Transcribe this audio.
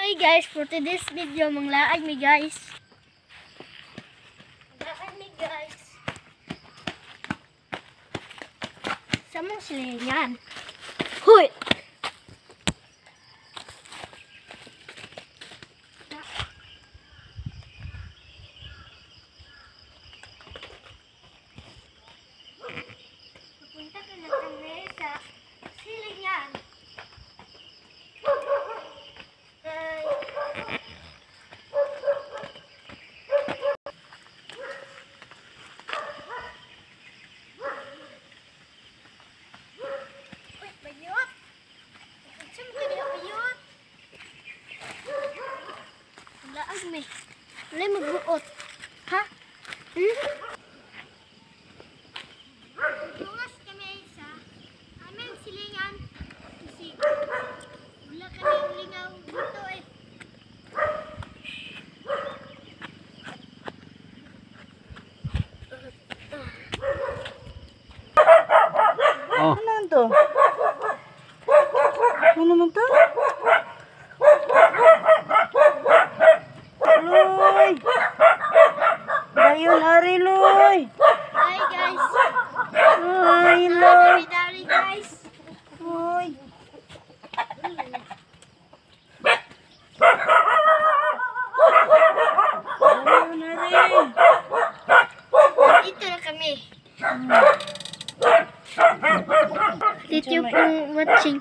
Hi guys, for today's video, manglaag mi guys. Manglaag mi guys. Samong silingan. Huy! Pupunta ka na kami sa silingan. Me. Wala magbuot. Ha? Tungas kami sa aming silingan. Kasi wala kami lingaw dito eh. Oh. Ano naman to? Ano naman to? Loy! Dayon, Ari, Loy! Hi guys. Ay, Loy! Dari guys. Loy! Dayon, Ari! Dito na kami. Thank you for watching.